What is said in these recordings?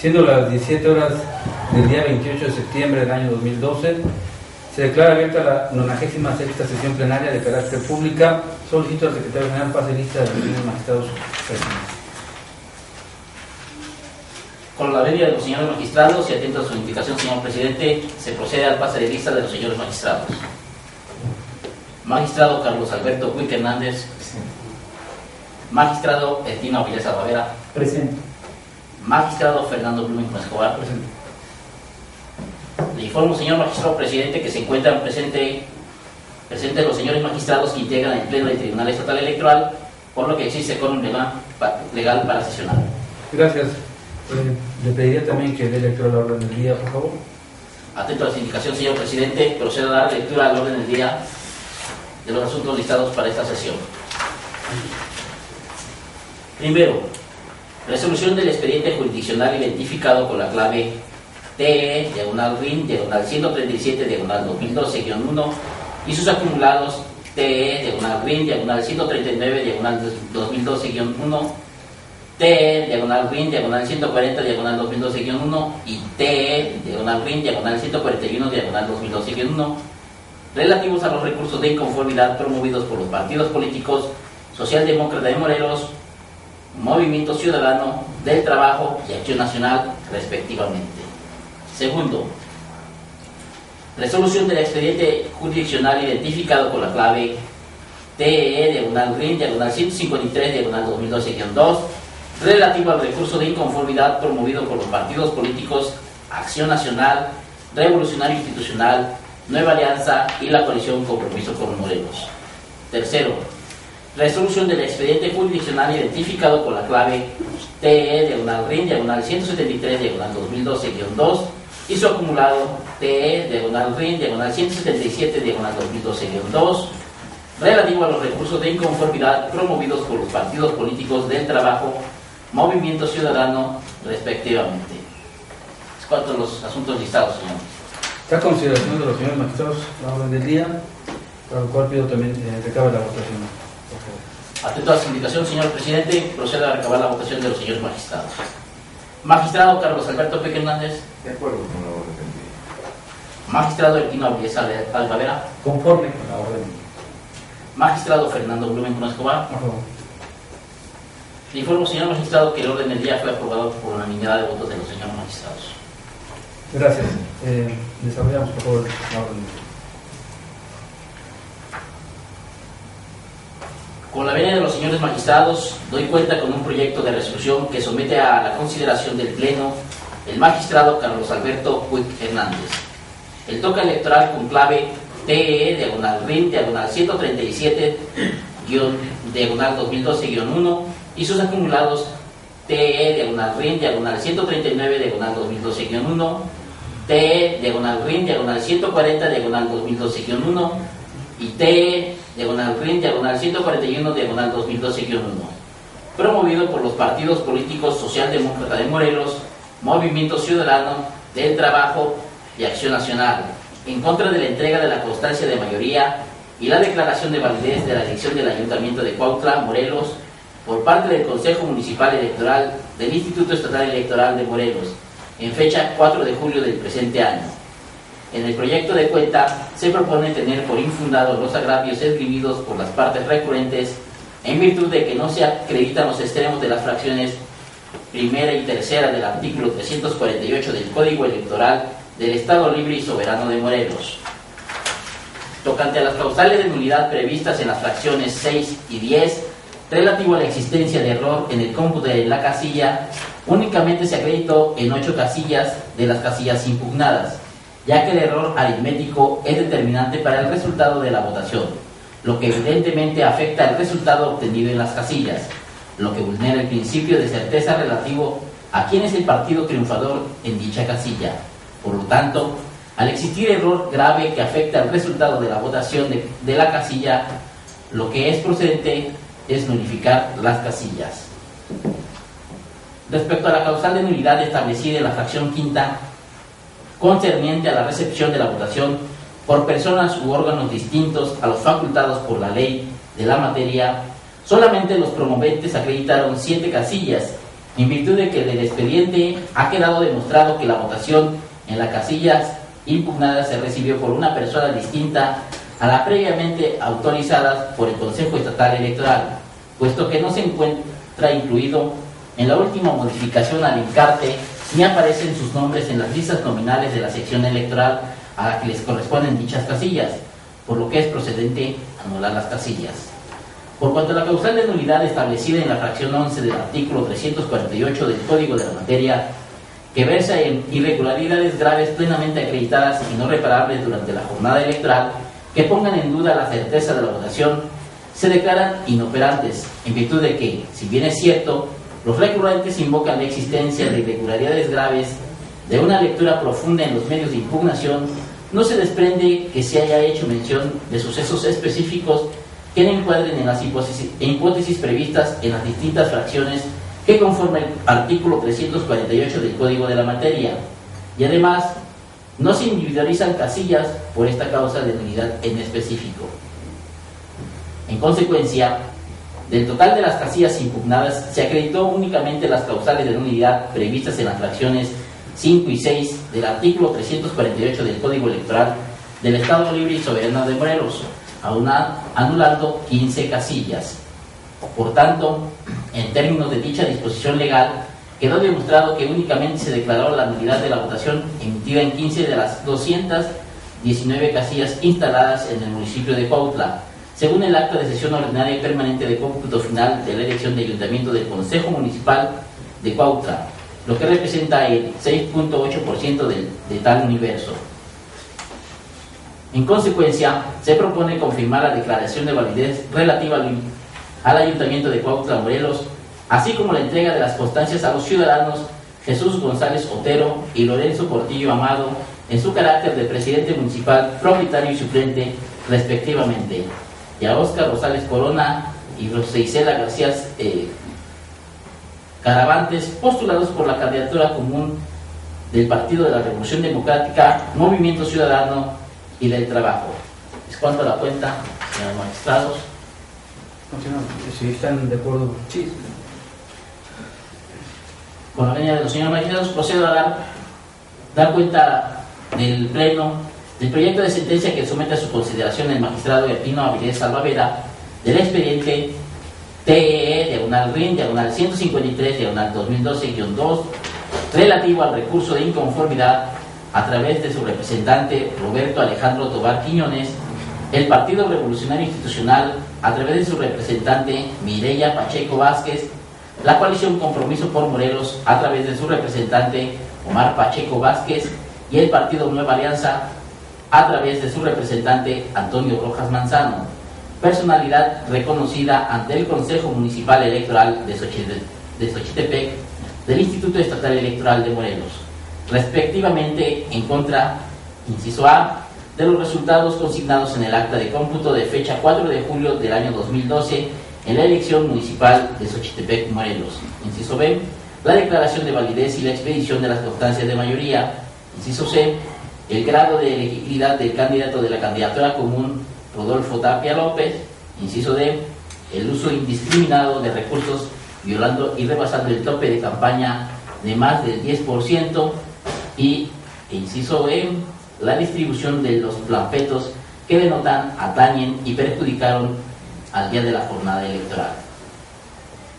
Siendo las 17 horas del día 28 de septiembre del año 2012, se declara abierta la 96ª sesión plenaria de carácter pública. Solicito al secretario general pase lista de los señores magistrados presentes. Con la venia de los señores magistrados y atento a su indicación, señor presidente, se procede al pase de lista de los señores magistrados. Magistrado Carlos Alberto Puig Hernández. Magistrado Etino Avilés Barbera. Presente. Magistrado Fernando Blumenthal Escobar. Presente. Le informo, señor magistrado presidente, que se encuentran presentes los señores magistrados que integran el Pleno del Tribunal Estatal Electoral, por lo que existe quórum legal para sesionar. Gracias. Le pediría también que dé lectura al orden del día, por favor. Atento a las indicaciones, señor presidente, procedo a dar lectura al orden del día de los asuntos listados para esta sesión. Primero, resolución del expediente jurisdiccional identificado con la clave TE/RIN/137/2012-1 y sus acumulados TE/RIN/139/2012-1, TE/RIN/140/2012-1 y TE/RIN/141/2012-1, relativos a los recursos de inconformidad promovidos por los partidos políticos Socialdemócrata de Morelos, Movimiento Ciudadano del Trabajo y Acción Nacional, respectivamente. Segundo, resolución del expediente jurisdiccional identificado con la clave TE/RIN/153/2012-2, relativo al recurso de inconformidad promovido por los partidos políticos Acción Nacional, Revolucionario Institucional, Nueva Alianza y la coalición Compromiso con Morelos. Tercero, resolución del expediente jurisdiccional identificado con la clave TE/RIN/173/2012-2 y su acumulado TE/RIN/177/2012-2, relativo a los recursos de inconformidad promovidos por los partidos políticos del Trabajo, Movimiento Ciudadano, respectivamente. Es cuanto a los asuntos listados, señor. Está a consideración de los señores magistrados la orden del día, para lo cual pido también recabe la votación. Por favor. Atento a su indicación, señor presidente, procedo a recabar la votación de los señores magistrados. Magistrado Carlos Alberto Puig Hernández. De acuerdo con la orden del día. Magistrado Eltino Avilés Barbera. Conforme con la orden. Magistrado Fernando Blumenthal Escobar. Por favor. Le informo, señor magistrado, que el orden del día fue aprobado por unanimidad de votos de los señores magistrados. Gracias. Desarrollamos, por favor, la orden del día. Con la venia de los señores magistrados, doy cuenta con un proyecto de resolución que somete a la consideración del Pleno el magistrado Carlos Alberto Puig Hernández. El toque electoral con clave TE/RIN/137/2012-1 y sus acumulados TE/RIN/139/2012-1, TE/RIN/140/2012-1 y TE/RIN/141/2012-1, promovido por los partidos políticos Socialdemócrata de Morelos, Movimiento Ciudadano del Trabajo y Acción Nacional, en contra de la entrega de la constancia de mayoría y la declaración de validez de la elección del Ayuntamiento de Cuautla, Morelos, por parte del Consejo Municipal Electoral del Instituto Estatal Electoral de Morelos, en fecha 4 de julio del presente año. En el proyecto de cuenta se propone tener por infundados los agravios esgrimidos por las partes recurrentes, en virtud de que no se acreditan los extremos de las fracciones primera y tercera del artículo 348 del Código Electoral del Estado Libre y Soberano de Morelos. Tocante a las causales de nulidad previstas en las fracciones 6 y 10, relativo a la existencia de error en el cómputo de la casilla, únicamente se acreditó en 8 casillas de las casillas impugnadas, ya que el error aritmético es determinante para el resultado de la votación, lo que evidentemente afecta el resultado obtenido en las casillas, lo que vulnera el principio de certeza relativo a quién es el partido triunfador en dicha casilla. Por lo tanto, al existir error grave que afecta el resultado de la votación de la casilla, lo que es procedente es nulificar las casillas. Respecto a la causal de nulidad establecida en la fracción quinta, concerniente a la recepción de la votación por personas u órganos distintos a los facultados por la ley de la materia, solamente los promoventes acreditaron 7 casillas en virtud de que del expediente ha quedado demostrado que la votación en las casillas impugnadas se recibió por una persona distinta a la previamente autorizada por el Consejo Estatal Electoral, puesto que no se encuentra incluido en la última modificación al encarte ni aparecen sus nombres en las listas nominales de la sección electoral a la que les corresponden dichas casillas, por lo que es procedente anular las casillas. Por cuanto a la causal de nulidad establecida en la fracción 11 del artículo 348 del Código de la Materia, que versa en irregularidades graves plenamente acreditadas y no reparables durante la jornada electoral, que pongan en duda la certeza de la votación, se declaran inoperantes, en virtud de que, si bien es cierto, los recurrentes invocan la existencia de irregularidades graves de una lectura profunda en los medios de impugnación, no se desprende que se haya hecho mención de sucesos específicos que no encuadren en las hipótesis previstas en las distintas fracciones que conforman el artículo 348 del Código de la Materia, y además no se individualizan casillas por esta causa de nulidad en específico. En consecuencia, del total de las casillas impugnadas se acreditó únicamente las causales de nulidad previstas en las fracciones 5 y 6 del artículo 348 del Código Electoral del Estado Libre y Soberano de Morelos, anulando 15 casillas. Por tanto, en términos de dicha disposición legal, quedó demostrado que únicamente se declaró la nulidad de la votación emitida en 15 de las 219 casillas instaladas en el municipio de Cuautla, según el acta de sesión ordinaria y permanente de cómputo final de la elección de ayuntamiento del Consejo Municipal de Cuautla, lo que representa el 6.8% de tal universo. En consecuencia, se propone confirmar la declaración de validez relativa al Ayuntamiento de Cuautla, Morelos, así como la entrega de las constancias a los ciudadanos Jesús González Otero y Lorenzo Portillo Amado en su carácter de presidente municipal, propietario y suplente, respectivamente, y a Óscar Rosales Corona y Roseisela García Caravantes, postulados por la candidatura común del Partido de la Revolución Democrática, Movimiento Ciudadano y del Trabajo. Es cuanto a la cuenta, señores magistrados. Si están de acuerdo. Sí. Con la venia de los señores magistrados, procedo a dar cuenta del Pleno del proyecto de sentencia que somete a su consideración el magistrado Erpino Avilés Salvaveda del expediente TEE/RIN 153/2012-2 relativo al recurso de inconformidad a través de su representante Roberto Alejandro Tobar Quiñones, el Partido Revolucionario Institucional a través de su representante Mireya Pacheco Vázquez, la coalición Compromiso por Morelos a través de su representante Omar Pacheco Vázquez y el Partido Nueva Alianza a través de su representante Antonio Rojas Manzano, personalidad reconocida ante el Consejo Municipal Electoral de Xochitepec del Instituto Estatal Electoral de Morelos, respectivamente en contra, inciso A, de los resultados consignados en el acta de cómputo de fecha 4 de julio del año 2012 en la elección municipal de Xochitepec, Morelos. Inciso B, la declaración de validez y la expedición de las constancias de mayoría. Inciso C, el grado de elegibilidad del candidato de la candidatura común Rodolfo Tapia López. Inciso D, el uso indiscriminado de recursos violando y rebasando el tope de campaña de más del 10%. Y inciso E, la distribución de los panfletos que denotan, atañen y perjudicaron al día de la jornada electoral.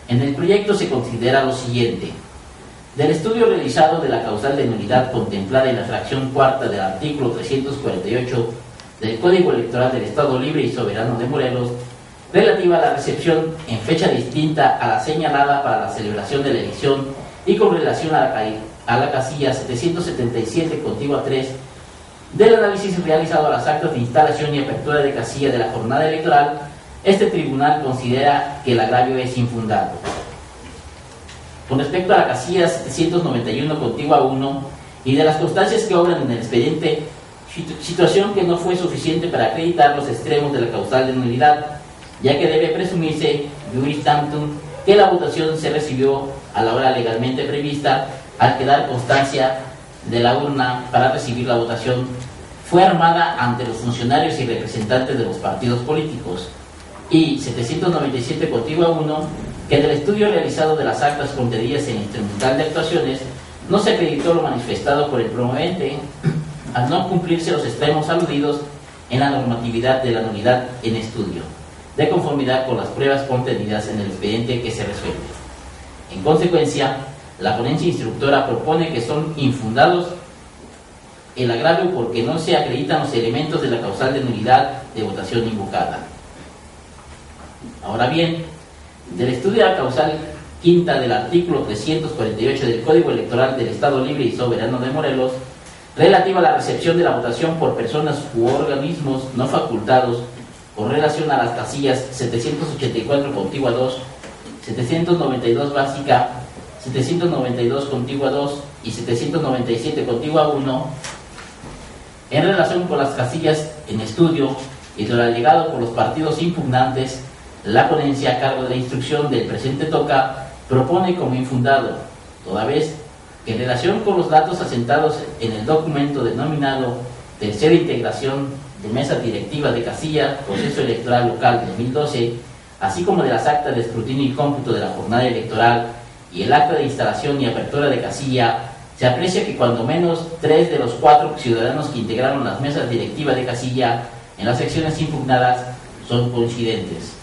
En el proyecto se considera lo siguiente: del estudio realizado de la causal de nulidad contemplada en la fracción cuarta del artículo 348 del Código Electoral del Estado Libre y Soberano de Morelos, relativa a la recepción en fecha distinta a la señalada para la celebración de la elección y con relación a la casilla 777 contigua 3, del análisis realizado a las actas de instalación y apertura de casilla de la jornada electoral, este tribunal considera que el agravio es infundado. Con respecto a la casilla 791 contigua 1 y de las constancias que obran en el expediente, situación que no fue suficiente para acreditar los extremos de la causal de nulidad, ya que debe presumirse juris tantum que la votación se recibió a la hora legalmente prevista, al quedar constancia de la urna para recibir la votación fue armada ante los funcionarios y representantes de los partidos políticos. Y 797 contigua 1, que del estudio realizado de las actas contenidas en el instrumental de actuaciones no se acreditó lo manifestado por el promovente al no cumplirse los extremos aludidos en la normatividad de la nulidad en estudio, de conformidad con las pruebas contenidas en el expediente que se resuelve. En consecuencia, la ponencia instructora propone que son infundados el agravio porque no se acreditan los elementos de la causal de nulidad de votación invocada. Ahora bien, del estudio de la causal quinta del artículo 348 del Código Electoral del Estado Libre y Soberano de Morelos, relativa a la recepción de la votación por personas u organismos no facultados con relación a las casillas 784 contigua 2, 792 básica, 792 contigua 2 y 797 contigua 1, en relación con las casillas en estudio y de lo allegado por los partidos impugnantes, la ponencia a cargo de la instrucción del presente toca propone como infundado, toda vez que en relación con los datos asentados en el documento denominado Tercera Integración de Mesa Directiva de Casilla, Proceso Electoral Local 2012, así como de las actas de escrutinio y cómputo de la jornada electoral y el acta de instalación y apertura de casilla, se aprecia que cuando menos 3 de los 4 ciudadanos que integraron las mesas directivas de casilla en las secciones impugnadas son coincidentes.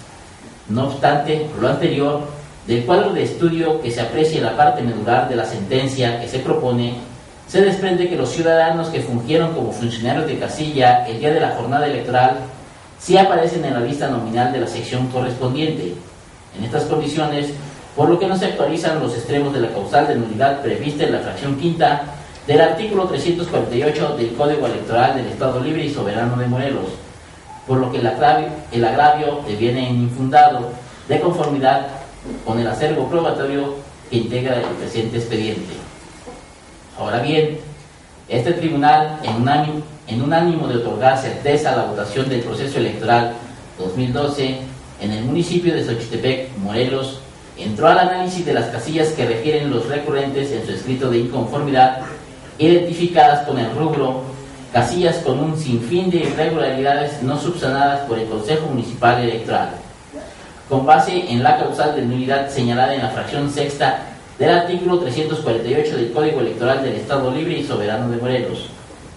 No obstante, lo anterior, del cuadro de estudio que se aprecia en la parte medular de la sentencia que se propone, se desprende que los ciudadanos que fungieron como funcionarios de casilla el día de la jornada electoral sí aparecen en la lista nominal de la sección correspondiente. En estas condiciones, por lo que no se actualizan los extremos de la causal de nulidad prevista en la fracción quinta del artículo 348 del Código Electoral del Estado Libre y Soberano de Morelos, por lo que el agravio deviene infundado de conformidad con el acervo probatorio que integra el presente expediente. Ahora bien, este tribunal, en un ánimo de otorgar certeza a la votación del proceso electoral 2012 en el municipio de Xochitepec, Morelos, entró al análisis de las casillas que refieren los recurrentes en su escrito de inconformidad, identificadas con el rubro casillas con un sinfín de irregularidades no subsanadas por el Consejo Municipal Electoral, con base en la causal de nulidad señalada en la fracción sexta del artículo 348 del Código Electoral del Estado Libre y Soberano de Morelos.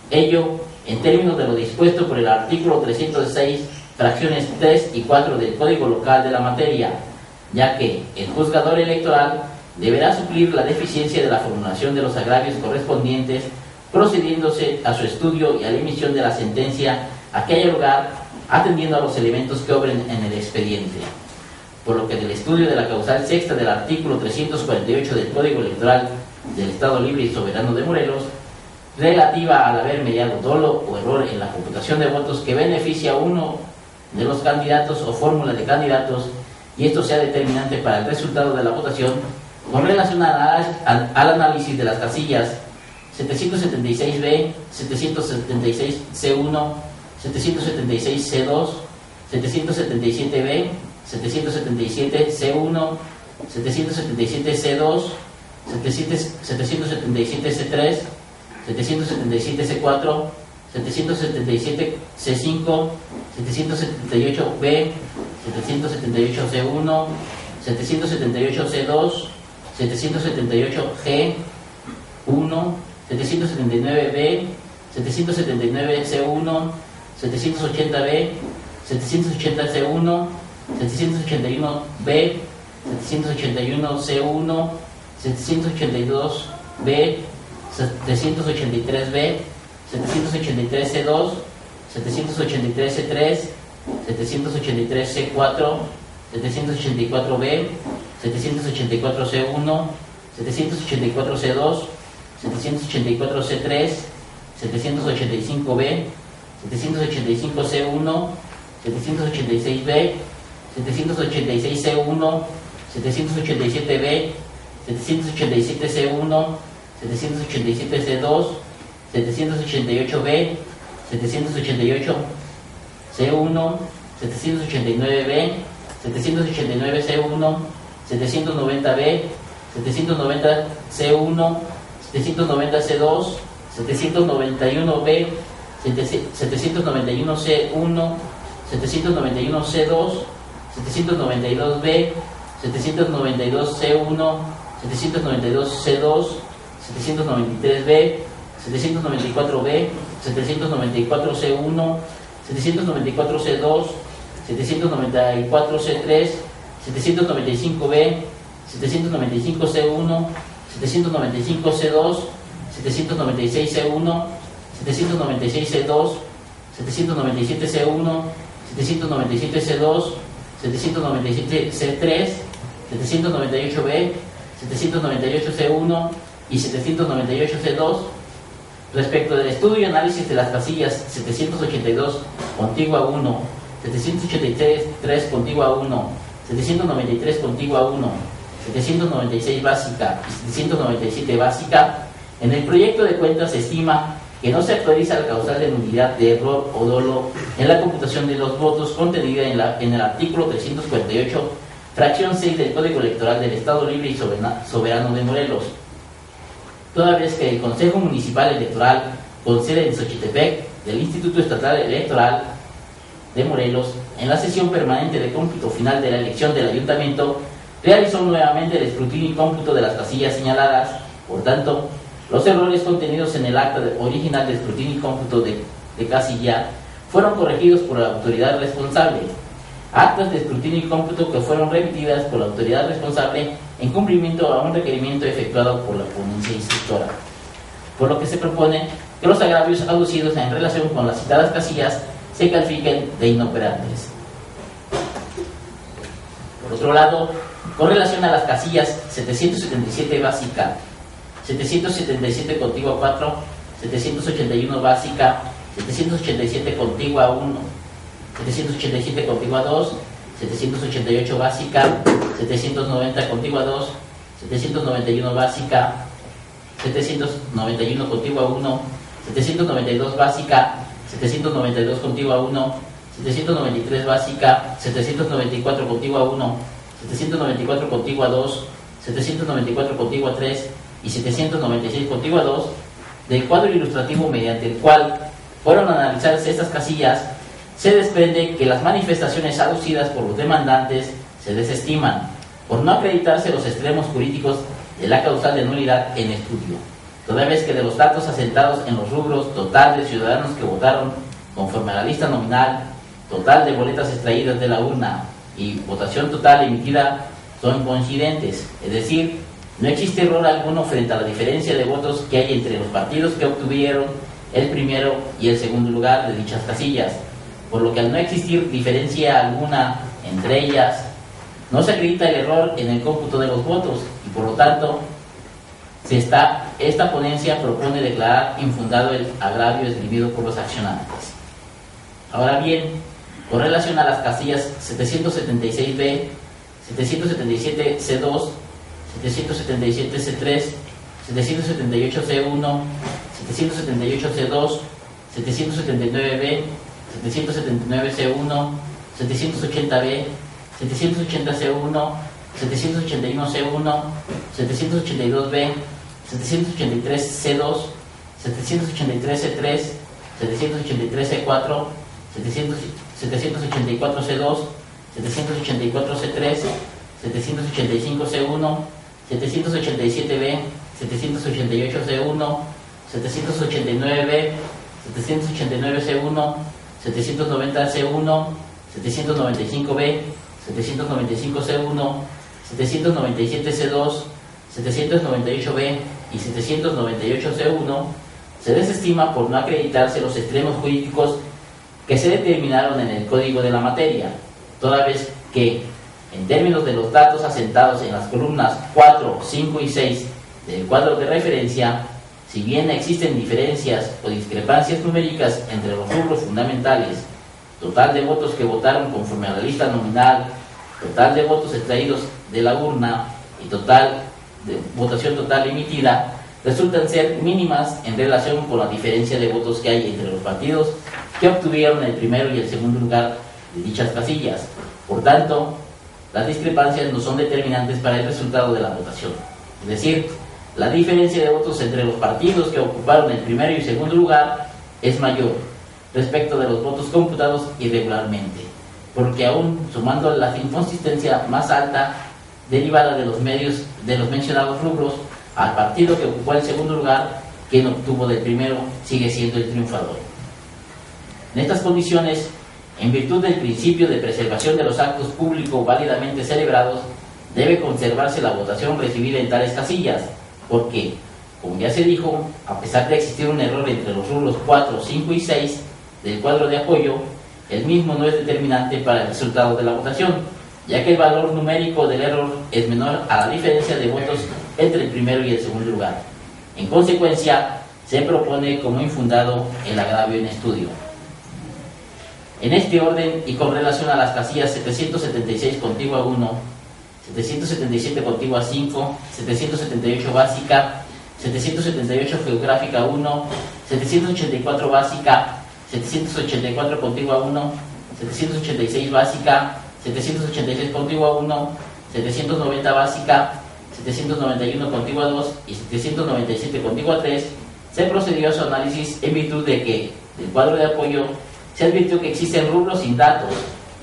Ello, en términos de lo dispuesto por el artículo 306, fracciones 3 y 4 del Código Local de la materia, ya que el juzgador electoral deberá suplir la deficiencia de la formulación de los agravios correspondientes, procediéndose a su estudio y a la emisión de la sentencia a que haya lugar, atendiendo a los elementos que obren en el expediente. Por lo que del estudio de la causal sexta del artículo 348 del Código Electoral del Estado Libre y Soberano de Morelos, relativa al haber mediado dolo o error en la computación de votos que beneficia a uno de los candidatos o fórmula de candidatos, y esto sea determinante para el resultado de la votación, con relación al análisis de las casillas 776B, 776C1, 776C2, 777B, 777C1, 777C2, 777C3, 777C4, 777C5, 778B, 778C1, 778C2, 778G1, 779B, 779C1, 780B, 780C1, 781B, 781C1, 782B, 783B, 783C2, 783C3, 783C4, 784B, 784C1, 784C2, 784C3, 785B, 785C1, 786B, 786C1, 787B, 787C1, 787C2, 788B, 788C1, 789B, 789C1, 790B, 790C1, 790C2, 791B, 791C1, 791C2, 792B, 792C1, 792C2, 793B, 794B, 794C1, 794C2, 794C3, 795B, 795C1, 795C2, 796C1, 796C2, 797C1, 797C2, 797C3, 798B, 798C1 y 798C2. Respecto del estudio y análisis de las casillas 782 contigua 1, 783 contigua 1, 793 contigua 1, 796 básica y 797 básica, en el proyecto de cuentas se estima que no se actualiza la causal de nulidad, de error o dolo en la computación de los votos contenida en el artículo 348, fracción 6 del Código Electoral del Estado Libre y Soberano de Morelos, toda vez que el Consejo Municipal Electoral con sede en Xochitepec del Instituto Estatal Electoral de Morelos, en la sesión permanente de cómputo final de la elección del ayuntamiento, realizó nuevamente el escrutinio y cómputo de las casillas señaladas. Por tanto, los errores contenidos en el acta original de escrutinio y cómputo de casilla fueron corregidos por la autoridad responsable. Actas de escrutinio y cómputo que fueron remitidas por la autoridad responsable en cumplimiento a un requerimiento efectuado por la ponencia instructora. Por lo que se propone que los agravios aducidos en relación con las citadas casillas se califiquen de inoperantes. Por otro lado, con relación a las casillas 777 básica, 777 contigua 4, 781 básica, 787 contigua 1, 787 contigua 2, 788 básica, 790 contigua 2, 791 básica, 791 contigua 1, 792 básica, 792 contigua 1, 793 básica, 794 contigua 1, 794 contigua 2, 794 contigua 3 y 796 contigua 2 del cuadro ilustrativo mediante el cual fueron analizadas estas casillas, se desprende que las manifestaciones aducidas por los demandantes se desestiman por no acreditarse los extremos jurídicos de la causal de nulidad en estudio, toda vez que de los datos asentados en los rubros total de ciudadanos que votaron conforme a la lista nominal, total de boletas extraídas de la urna y votación total emitida son coincidentes, es decir, no existe error alguno frente a la diferencia de votos que hay entre los partidos que obtuvieron el primero y el segundo lugar de dichas casillas, por lo que al no existir diferencia alguna entre ellas, no se acredita el error en el cómputo de los votos y por lo tanto esta ponencia propone declarar infundado el agravio esgrimido por los accionantes. Ahora bien, con relación a las casillas 776B, 777C2, 777C3, 778C1, 778C2, 779B, 779C1, 780B, 780C1, 781C1, 782B, 783C2, 783C3, 783C4, 784C2, 784C3, 785C1, 787B, 788C1, 789B, 789C1, 790C1, 795B, 795C1, 797C2, 798B y 798C1 se desestima por no acreditarse los extremos jurídicos que se determinaron en el código de la materia, toda vez que, en términos de los datos asentados en las columnas 4, 5 y 6 del cuadro de referencia, si bien existen diferencias o discrepancias numéricas entre los rubros fundamentales, total de votos que votaron conforme a la lista nominal, total de votos extraídos de la urna y total de votación total emitida, resultan ser mínimas en relación con la diferencia de votos que hay entre los partidos que obtuvieron el primero y el segundo lugar de dichas casillas. Por tanto, las discrepancias no son determinantes para el resultado de la votación. Es decir, la diferencia de votos entre los partidos que ocuparon el primero y segundo lugar es mayor respecto de los votos computados irregularmente, porque aún sumando la inconsistencia más alta derivada de los mencionados rubros al partido que ocupó el segundo lugar, quien obtuvo del primero sigue siendo el triunfador. En estas condiciones, en virtud del principio de preservación de los actos públicos válidamente celebrados, debe conservarse la votación recibida en tales casillas, porque, como ya se dijo, a pesar de existir un error entre los rubros 4, 5 y 6 del cuadro de apoyo, el mismo no es determinante para el resultado de la votación, ya que el valor numérico del error es menor a la diferencia de votos entre el primero y el segundo lugar. En consecuencia, se propone como infundado el agravio en estudio. En este orden y con relación a las casillas 776 contigua 1, 777 contigua 5, 778 básica, 778 geográfica 1, 784 básica, 784 contigua 1, 786 básica, 786 contigua 1, 790 básica, 791 contigua 2 y 797 contigua 3, se procedió a su análisis en virtud de que, del cuadro de apoyo, se advirtió que existen rubros sin datos,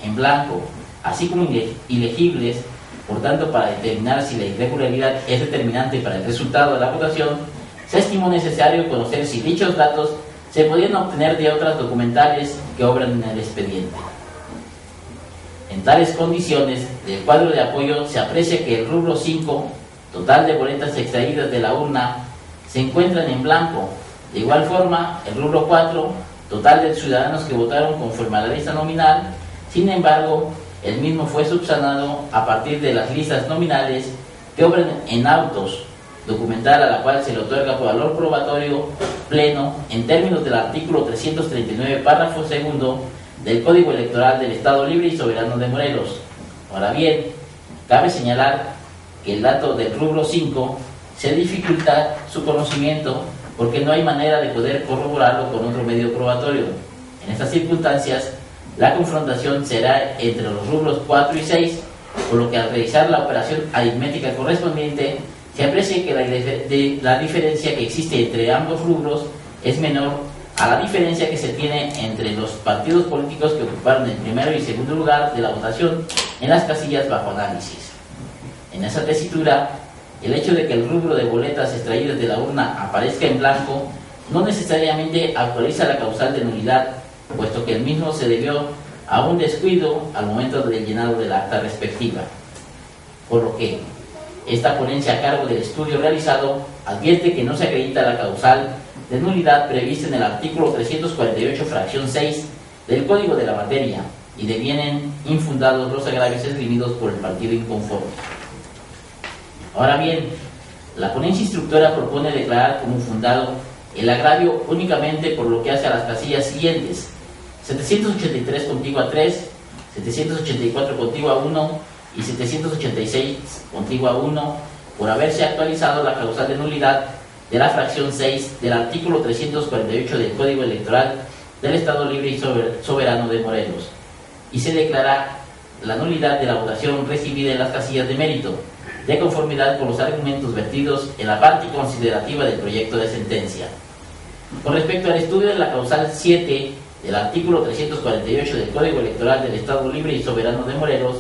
en blanco, así como ilegibles. Por tanto, para determinar si la irregularidad es determinante para el resultado de la votación, se estimó necesario conocer si dichos datos se podían obtener de otras documentales que obran en el expediente. En tales condiciones, del cuadro de apoyo se aprecia que el rubro 5, total de boletas extraídas de la urna, se encuentran en blanco. De igual forma, el rubro 4, total de ciudadanos que votaron conforme a la lista nominal. Sin embargo, el mismo fue subsanado a partir de las listas nominales que obran en autos, documental a la cual se le otorga por valor probatorio pleno en términos del artículo 339, párrafo segundo del Código Electoral del Estado Libre y Soberano de Morelos. Ahora bien, cabe señalar que el dato del rubro 5 se dificulta su conocimiento porque no hay manera de poder corroborarlo con otro medio probatorio. En estas circunstancias, la confrontación será entre los rubros 4 y 6, por lo que al realizar la operación aritmética correspondiente, se aprecia que la diferencia que existe entre ambos rubros es menor a la diferencia que se tiene entre los partidos políticos que ocuparon el primero y segundo lugar de la votación en las casillas bajo análisis. En esa tesitura, el hecho de que el rubro de boletas extraídas de la urna aparezca en blanco no necesariamente actualiza la causal de nulidad, puesto que el mismo se debió a un descuido al momento del llenado del acta respectiva. Por lo que esta ponencia a cargo del estudio realizado advierte que no se acredita la causal de nulidad prevista en el artículo 348, fracción 6 del Código de la Materia, y devienen infundados los agravios esgrimidos por el partido inconforme. Ahora bien, la ponencia instructora propone declarar como fundado el agravio únicamente por lo que hace a las casillas siguientes: 783 contigua 3, 784 contigua 1 y 786 contigua 1, por haberse actualizado la causal de nulidad de la fracción 6 del artículo 348 del Código Electoral del Estado Libre y Soberano de Morelos, y se declara la nulidad de la votación recibida en las casillas de mérito, de conformidad con los argumentos vertidos en la parte considerativa del proyecto de sentencia. Con respecto al estudio de la causal 7 del artículo 348 del Código Electoral del Estado Libre y Soberano de Morelos,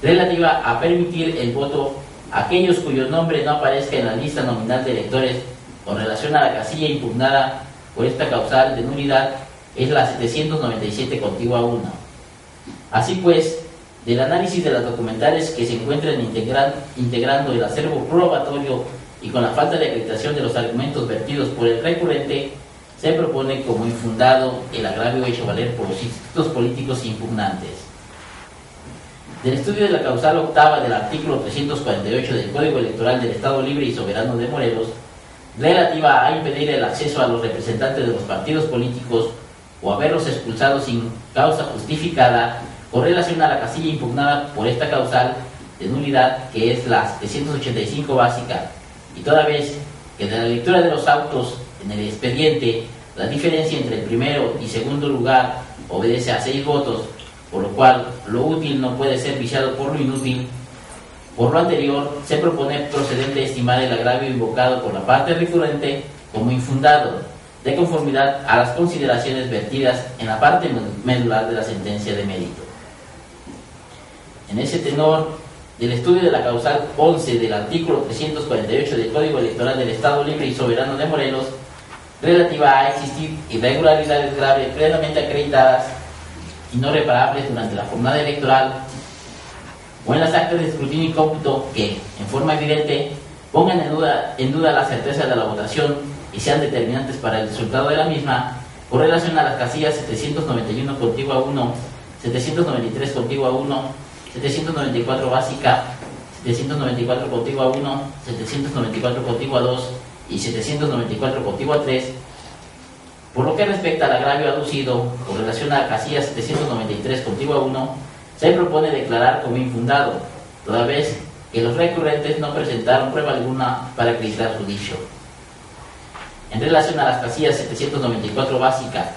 relativa a permitir el voto a aquellos cuyo nombre no aparezca en la lista nominal de electores con relación a la casilla impugnada por esta causal de nulidad, es la 797 contigua 1. Así pues, del análisis de las documentales que se encuentran integrando el acervo probatorio y con la falta de acreditación de los argumentos vertidos por el recurrente, se propone como infundado el agravio hecho valer por los institutos políticos impugnantes. Del estudio de la causal octava del artículo 348 del Código Electoral del Estado Libre y Soberano de Morelos, relativa a impedir el acceso a los representantes de los partidos políticos o haberlos expulsado sin causa justificada con relación a la casilla impugnada por esta causal de nulidad, que es la 785 básica, y toda vez que de la lectura de los autos en el expediente la diferencia entre el primero y segundo lugar obedece a 6 votos, por lo cual lo útil no puede ser viciado por lo inútil. Por lo anterior, se propone procedente estimar el agravio invocado por la parte recurrente como infundado, de conformidad a las consideraciones vertidas en la parte medular de la sentencia de mérito. En ese tenor, del estudio de la causal 11 del artículo 348 del Código Electoral del Estado Libre y Soberano de Morelos, relativa a existir irregularidades graves plenamente acreditadas y no reparables durante la jornada electoral o en las actas de escrutinio y cómputo que, en forma evidente, pongan en duda la certeza de la votación y sean determinantes para el resultado de la misma, con relación a las casillas 791 contigua 1, 793 contigua 1, 794 básica, 794 contigua 1, 794 contigua 2 y 794 contigua 3, por lo que respecta al agravio aducido con relación a la casilla 793 contigua 1, se propone declarar como infundado, toda vez que los recurrentes no presentaron prueba alguna para acreditar su dicho. En relación a las casillas 794 básica,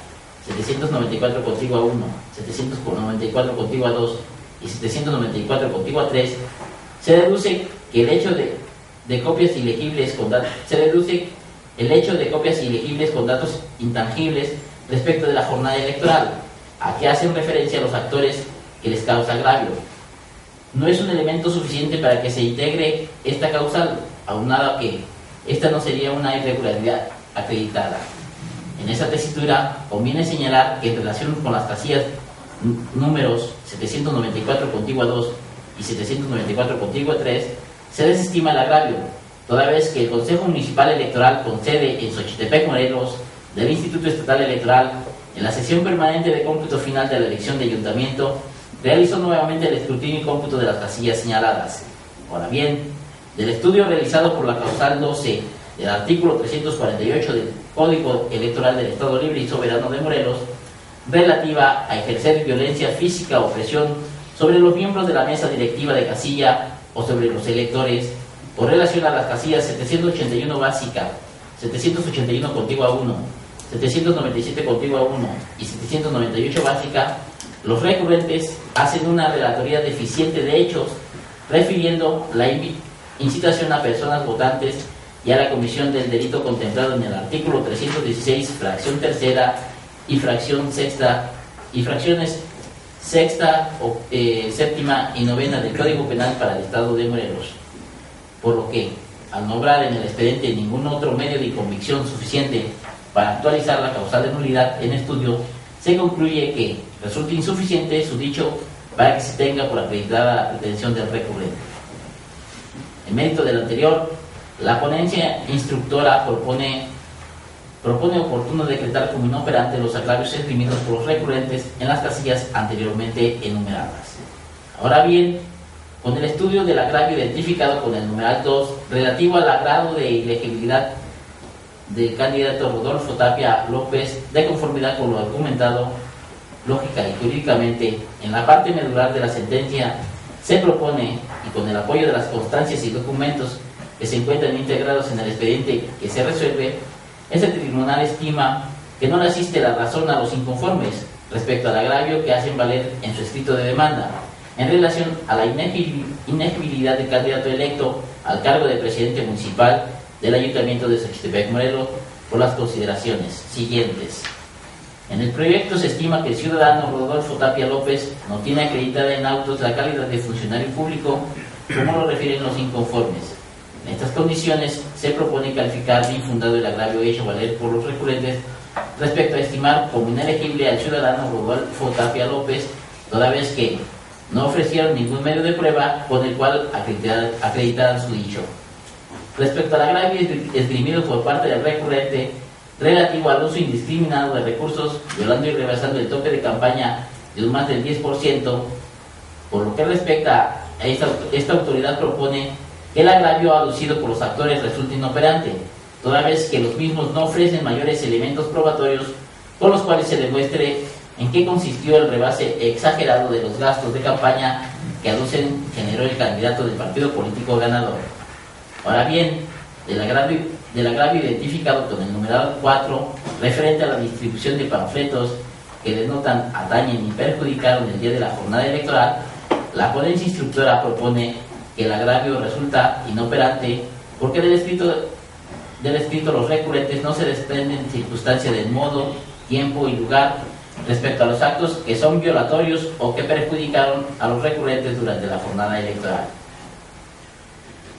794 contigua 1, 794 contigua 2 y 794 contigua 3, se deduce que el hecho de copias ilegibles con datos intangibles respecto de la jornada electoral, a que hacen referencia a los actores que les causa agravio. No es un elemento suficiente para que se integre esta causal, aunado a que esta no sería una irregularidad acreditada. En esa tesitura conviene señalar que en relación con las casillas números 794 contigua 2 y 794 contigua 3, se desestima el agravio, toda vez que el Consejo Municipal Electoral con sede en Xochitepec, Morelos, del Instituto Estatal Electoral, en la sesión permanente de cómputo final de la elección de ayuntamiento, realizó nuevamente el escrutinio y cómputo de las casillas señaladas. Ahora bien, del estudio realizado por la causal 12 del artículo 348 del Código Electoral del Estado Libre y Soberano de Morelos, relativa a ejercer violencia física o presión sobre los miembros de la mesa directiva de casilla o sobre los electores, con relación a las casillas 781 básica, 781 contigua 1, 797 contigua 1 y 798 básica, los recurrentes hacen una relatoría deficiente de hechos, refiriendo la incitación a personas votantes y a la comisión del delito contemplado en el artículo 316, fracción tercera y fracción sexta, y fracciones sexta, séptima y novena del Código Penal para el Estado de Morelos. Por lo que, al no obrar en el expediente ningún otro medio de convicción suficiente para actualizar la causal de nulidad en estudio, se concluye que resulta insuficiente su dicho para que se tenga por acreditada la pretensión del recurrente. En mérito del anterior, la ponencia instructora propone oportuno decretar como inoperante los agravios esgrimidos por los recurrentes en las casillas anteriormente enumeradas. Ahora bien, con el estudio del agravio identificado con el numeral 2 relativo al grado de ilegibilidad del candidato Rodolfo Tapia López, de conformidad con lo argumentado lógica y jurídicamente en la parte medular de la sentencia, se propone, y con el apoyo de las constancias y documentos que se encuentran integrados en el expediente que se resuelve, ese tribunal estima que no le asiste la razón a los inconformes respecto al agravio que hacen valer en su escrito de demanda en relación a la inegibilidad del candidato electo al cargo de presidente municipal del Ayuntamiento de Xochitepec, Morelos, por las consideraciones siguientes. En el proyecto se estima que el ciudadano Rodolfo Tapia López no tiene acreditada en autos la calidad de funcionario público, como lo refieren los inconformes. En estas condiciones se propone calificar de infundado el agravio hecho valer por los recurrentes respecto a estimar como inelegible al ciudadano Rodolfo Tapia López, toda vez que no ofrecieron ningún medio de prueba con el cual acreditaran su dicho. Respecto al agravio esgrimido por parte del recurrente relativo al uso indiscriminado de recursos, violando y rebasando el tope de campaña de un más del 10%, por lo que respecta a esta autoridad propone que el agravio aducido por los actores resulta inoperante, toda vez que los mismos no ofrecen mayores elementos probatorios con los cuales se demuestre en qué consistió el rebase exagerado de los gastos de campaña que aducen generó el candidato del partido político ganador. Ahora bien, del agravio identificado con el numeral 4, referente a la distribución de panfletos que denotan, atañen y perjudicaron el día de la jornada electoral, la ponencia instructora propone que el agravio resulta inoperante porque del escrito los recurrentes no se desprenden circunstancias del modo, tiempo y lugar respecto a los actos que son violatorios o que perjudicaron a los recurrentes durante la jornada electoral.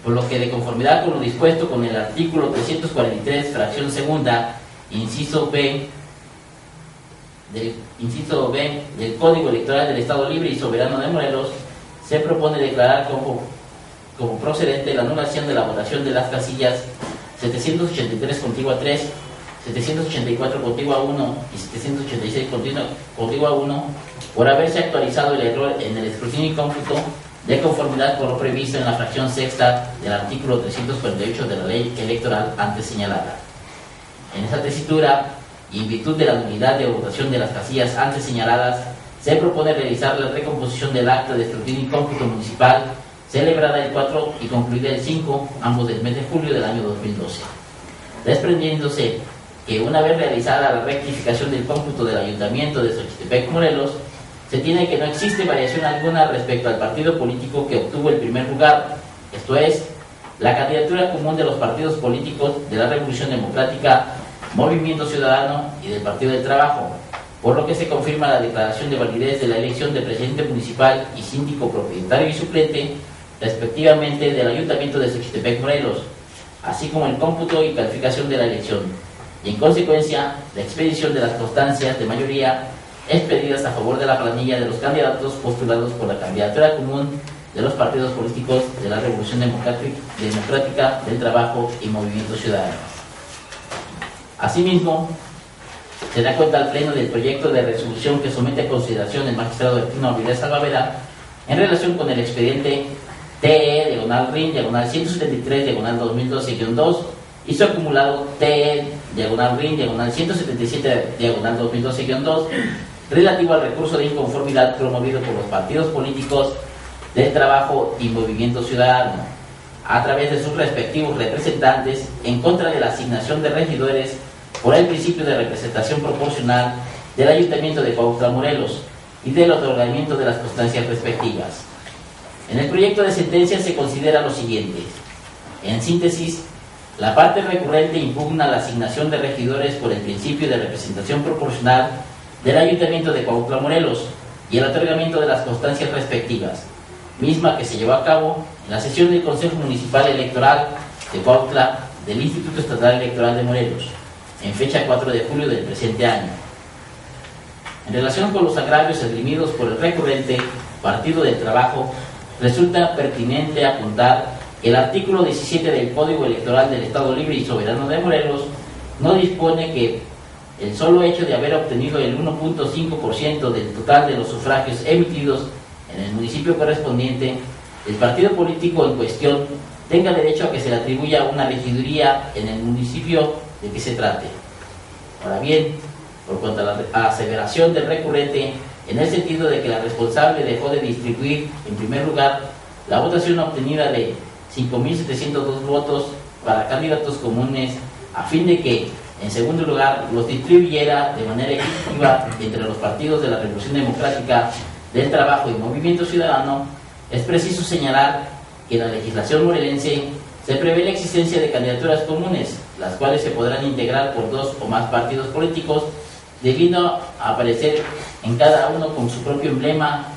por lo que de conformidad con lo dispuesto con el artículo 343, fracción segunda, inciso B del Código Electoral del Estado Libre y Soberano de Morelos, se propone declarar como procedente la anulación de la votación de las casillas 783 contigua 3, 784 contigua 1 y 786 contigua 1 por haberse actualizado el error en el escrutinio y cómputo de conformidad con lo previsto en la fracción sexta del artículo 348 de la ley electoral antes señalada. En esa tesitura, y en virtud de la nulidad de votación de las casillas antes señaladas, se propone realizar la recomposición del acta de escrutinio y cómputo municipal celebrada el 4 y concluida el 5, ambos del mes de julio del año 2012, desprendiéndose que una vez realizada la rectificación del cómputo del Ayuntamiento de Xochitepec, Morelos, se tiene que no existe variación alguna respecto al partido político que obtuvo el primer lugar, esto es, la candidatura común de los partidos políticos de la Revolución Democrática, Movimiento Ciudadano y del Partido del Trabajo, por lo que se confirma la declaración de validez de la elección de presidente municipal y síndico propietario y suplente, respectivamente del Ayuntamiento de Xochitepec, Morelos, así como el cómputo y calificación de la elección, y en consecuencia la expedición de las constancias de mayoría expedidas a favor de la planilla de los candidatos postulados por la candidatura común de los partidos políticos de la Revolución Democrática del Trabajo y Movimiento Ciudadano. Asimismo, se da cuenta al Pleno del proyecto de resolución que somete a consideración el magistrado Bertino Avilés Salvavera en relación con el expediente TE/RIN 173 2012-2 y su acumulado TE/RIN 177 2012-2 relativo al recurso de inconformidad promovido por los partidos políticos del Trabajo y Movimiento Ciudadano a través de sus respectivos representantes en contra de la asignación de regidores por el principio de representación proporcional del Ayuntamiento de Cuautla, Morelos, y del otorgamiento de las constancias respectivas. En el proyecto de sentencia se considera lo siguiente. En síntesis, la parte recurrente impugna la asignación de regidores por el principio de representación proporcional del Ayuntamiento de Cuautla, Morelos, y el otorgamiento de las constancias respectivas, misma que se llevó a cabo en la sesión del Consejo Municipal Electoral de Cuautla del Instituto Estatal Electoral de Morelos, en fecha 4 de julio del presente año. En relación con los agravios esgrimidos por el recurrente Partido del Trabajo, resulta pertinente apuntar que el artículo 17 del Código Electoral del Estado Libre y Soberano de Morelos no dispone que el solo hecho de haber obtenido el 1.5% del total de los sufragios emitidos en el municipio correspondiente, el partido político en cuestión tenga derecho a que se le atribuya una regiduría en el municipio de que se trate. Ahora bien, por cuanto a la aseveración del recurrente, en el sentido de que la responsable dejó de distribuir, en primer lugar, la votación obtenida de 5.702 votos para candidatos comunes, a fin de que, en segundo lugar, los distribuyera de manera equitativa entre los partidos de la Revolución Democrática del Trabajo y Movimiento Ciudadano, es preciso señalar que en la legislación morelense se prevé la existencia de candidaturas comunes, las cuales se podrán integrar por dos o más partidos políticos, debiendo a aparecer en cada uno con su propio emblema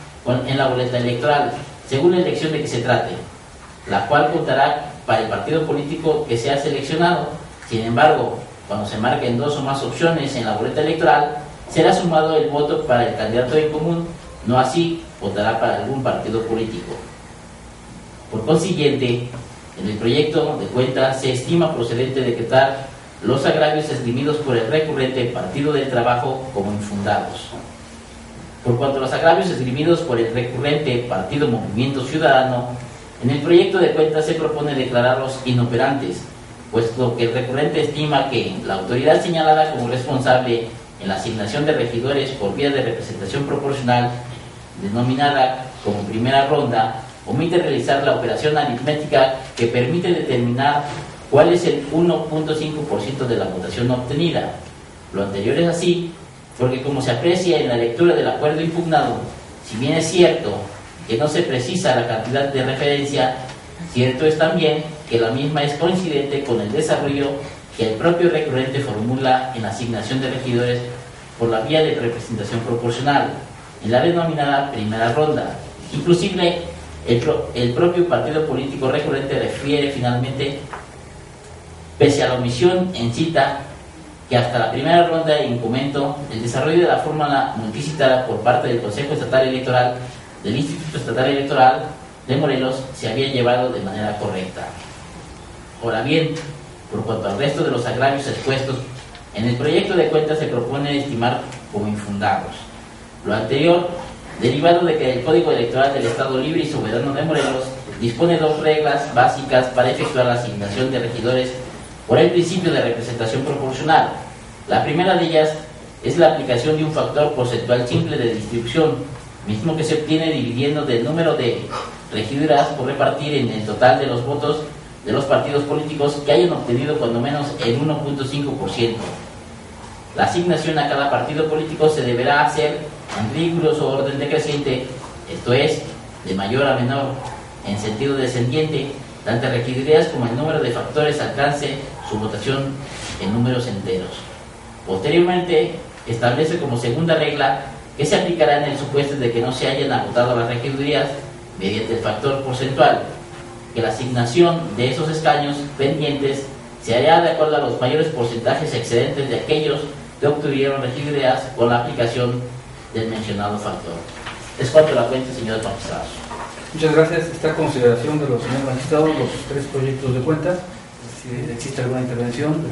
en la boleta electoral, según la elección de que se trate, la cual contará para el partido político que sea seleccionado. Sin embargo, cuando se marquen dos o más opciones en la boleta electoral, será sumado el voto para el candidato en común, no así votará para algún partido político. Por consiguiente, en el proyecto de cuenta se estima procedente decretar los agravios esgrimidos por el recurrente Partido del Trabajo como infundados. Por cuanto a los agravios esgrimidos por el recurrente Partido Movimiento Ciudadano, en el proyecto de cuenta se propone declararlos inoperantes, puesto que el recurrente estima que la autoridad señalada como responsable en la asignación de regidores por vía de representación proporcional, denominada como primera ronda, omite realizar la operación aritmética que permite determinar cuál es el 1.5% de la votación obtenida. Lo anterior es así porque, como se aprecia en la lectura del acuerdo impugnado, si bien es cierto que no se precisa la cantidad de referencia, cierto es también que la misma es coincidente con el desarrollo que el propio recurrente formula en la asignación de regidores por la vía de representación proporcional, en la denominada primera ronda. Inclusive, El propio partido político recurrente refiere finalmente, pese a la omisión en cita, que hasta la primera ronda de incumento, el desarrollo de la fórmula multicitada por parte del Consejo Estatal Electoral del Instituto Estatal Electoral de Morelos se había llevado de manera correcta. Ahora bien, por cuanto al resto de los agravios expuestos, en el proyecto de cuentas se propone estimar como infundados. Lo anterior, derivado de que el Código Electoral del Estado Libre y Soberano de Morelos dispone dos reglas básicas para efectuar la asignación de regidores por el principio de representación proporcional. La primera de ellas es la aplicación de un factor porcentual simple de distribución, mismo que se obtiene dividiendo del número de regiduras por repartir en el total de los votos de los partidos políticos que hayan obtenido cuando menos el 1.5%. La asignación a cada partido político se deberá hacer en riguroso orden decreciente, esto es, de mayor a menor, en sentido descendiente, tanto regidurías como el número de factores alcance su votación en números enteros. Posteriormente, establece como segunda regla que se aplicará en el supuesto de que no se hayan agotado las regidurías mediante el factor porcentual, que la asignación de esos escaños pendientes se hará de acuerdo a los mayores porcentajes excedentes de aquellos que obtuvieron regidurías con la aplicación del mencionado factor. Es cuanto a la cuenta, señores magistrados. Muchas gracias. Está a consideración de los señores magistrados los tres proyectos de cuentas. Si existe alguna intervención,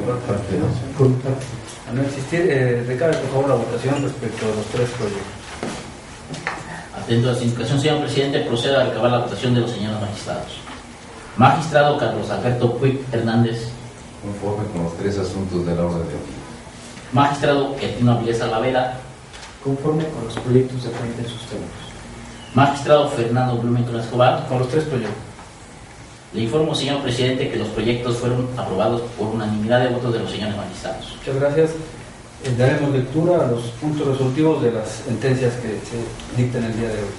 al no existir, recabe por favor la votación respecto a los tres proyectos. Atento a la indicación, señor presidente, procedo a recabar la votación de los señores magistrados. Magistrado Carlos Alberto Puig Hernández. Conforme con los tres asuntos de la orden de hoy. Magistrado Ertino Avilés Alavera. Conforme con los proyectos de cuenta en sus términos. Magistrado Fernando Blumenthal Escobar. Con los tres proyectos. Le informo, señor presidente, que los proyectos fueron aprobados por unanimidad de votos de los señores magistrados. Muchas gracias. Daremos lectura a los puntos resolutivos de las sentencias que se dictan el día de hoy.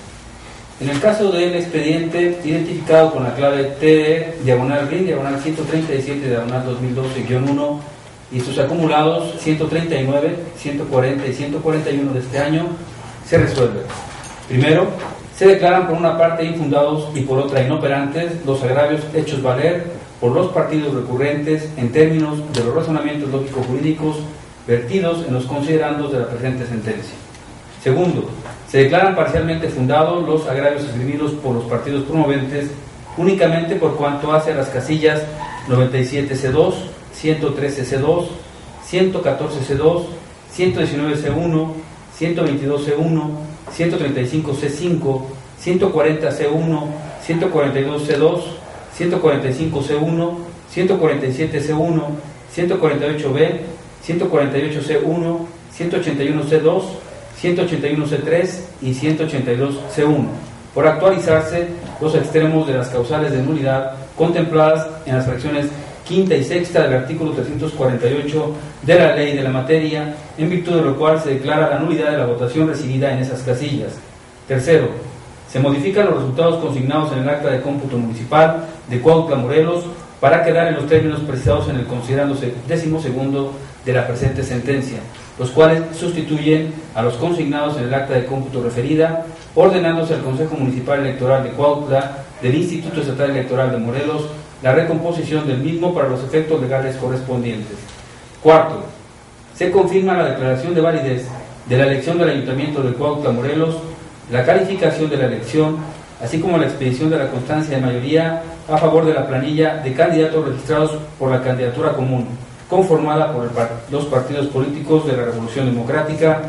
En el caso del expediente identificado con la clave T/RIN, diagonal 137, diagonal 2012-1 y sus acumulados 139, 140 y 141 de este año, se resuelve. Primero, se declaran por una parte infundados y por otra inoperantes los agravios hechos valer por los partidos recurrentes en términos de los razonamientos lógico-jurídicos vertidos en los considerandos de la presente sentencia. Segundo, se declaran parcialmente fundados los agravios esgrimidos por los partidos promoventes únicamente por cuanto hace a las casillas 97C2, 113C2, 114C2, 119C1, 122C1, 135C5, 140C1, 142C2, 145C1, 147C1, 148B, 148C1, 181C2, 181C3 y 182C1, por actualizarse los extremos de las causales de nulidad contempladas en las fracciones quinta y sexta del artículo 348 de la ley de la materia, en virtud de lo cual se declara la nulidad de la votación recibida en esas casillas. Tercero, se modifican los resultados consignados en el acta de cómputo municipal de Cuautla, Morelos, para quedar en los términos precisados en el considerando 12º de la presente sentencia, los cuales sustituyen a los consignados en el acta de cómputo referida, ordenándose al Consejo Municipal Electoral de Cuautla del Instituto Estatal Electoral de Morelos la recomposición del mismo para los efectos legales correspondientes. Cuarto, se confirma la declaración de validez de la elección del Ayuntamiento de Cuautla, Morelos, la calificación de la elección, así como la expedición de la constancia de mayoría a favor de la planilla de candidatos registrados por la candidatura común, conformada por los partidos políticos de la Revolución Democrática,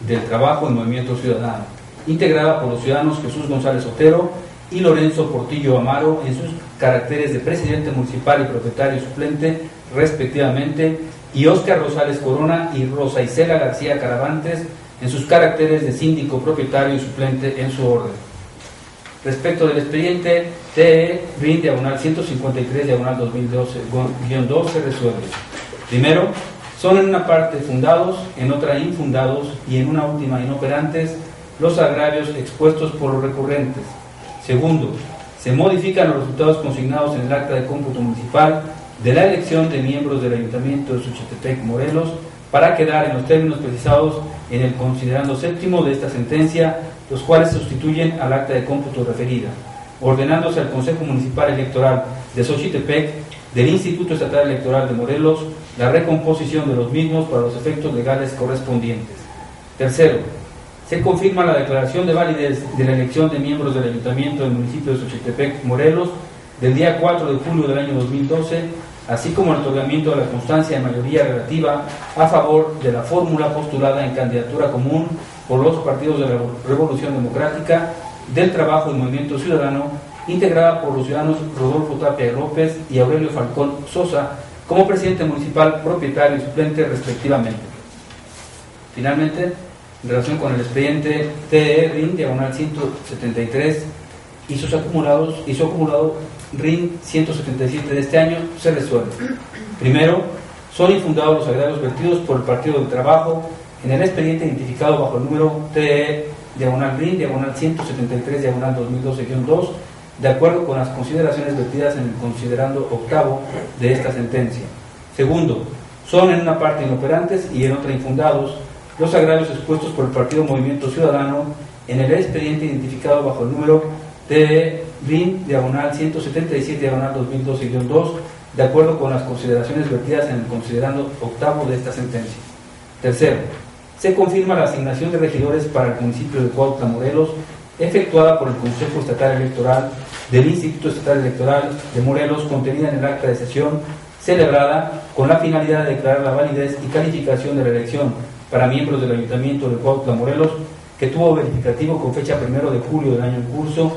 del Trabajo y Movimiento Ciudadano, integrada por los ciudadanos Jesús González Otero y Lorenzo Portillo Amaro en sus caracteres de presidente municipal y propietario suplente, respectivamente, y Óscar Rosales Corona y Rosa Isela García Caravantes en sus caracteres de síndico, propietario y suplente en su orden. Respecto del expediente TE-RIN, diagonal 153, diagonal 2012-2, se resuelve. Primero, son en una parte fundados, en otra infundados y en una última inoperantes los agravios expuestos por los recurrentes. Segundo, se modifican los resultados consignados en el acta de cómputo municipal de la elección de miembros del Ayuntamiento de Xochitepec, Morelos, para quedar en los términos precisados en el considerando séptimo de esta sentencia, los cuales sustituyen al acta de cómputo referida. ordenándose al Consejo Municipal Electoral de Xochitepec del Instituto Estatal Electoral de Morelos la recomposición de los mismos para los efectos legales correspondientes. Tercero, se confirma la declaración de validez de la elección de miembros del Ayuntamiento del municipio de Xochitepec, Morelos, del día 4 de julio del año 2012, así como el otorgamiento de la constancia de mayoría relativa a favor de la fórmula postulada en candidatura común por los partidos de la Revolución Democrática, del Trabajo y Movimiento Ciudadano, integrada por los ciudadanos Rodolfo Tapia López y Aurelio Falcón Sosa, como presidente municipal, propietario y suplente respectivamente. Finalmente, en relación con el expediente TE RIN diagonal 173 y su acumulado RIN 177 de este año, se resuelve. Primero, son infundados los agravios vertidos por el Partido del Trabajo en el expediente identificado bajo el número TE diagonal RIN diagonal 173 diagonal 2012-2, de acuerdo con las consideraciones vertidas en el considerando octavo de esta sentencia. Segundo, son en una parte inoperantes y en otra infundados los agravios expuestos por el Partido Movimiento Ciudadano en el expediente identificado bajo el número TE RIN diagonal 177 diagonal 2012-2, de acuerdo con las consideraciones vertidas en el considerando octavo de esta sentencia. Tercero, se confirma la asignación de regidores para el municipio de Cuautla, Morelos, efectuada por el Consejo Estatal Electoral del Instituto Estatal Electoral de Morelos, contenida en el acta de sesión celebrada con la finalidad de declarar la validez y calificación de la elección para miembros del Ayuntamiento de Cuautla, Morelos, que tuvo verificativo con fecha 1 de julio del año en curso,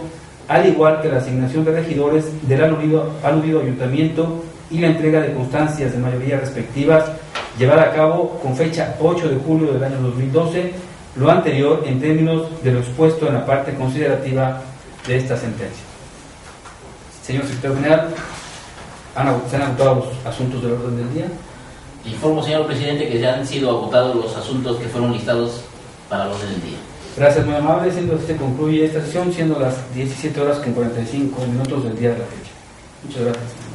al igual que la asignación de regidores del aludido ayuntamiento y la entrega de constancias de mayoría respectivas, llevada a cabo con fecha 8 de julio del año 2012, lo anterior en términos de lo expuesto en la parte considerativa de esta sentencia. Señor Secretario General, ¿se han agotado los asuntos del orden del día? Informo, señor presidente, que ya han sido agotados los asuntos que fueron listados para el orden del día. Gracias, muy amable. Siendo que se concluye esta sesión, siendo las 17 horas con 45 minutos del día de la fecha. Muchas gracias.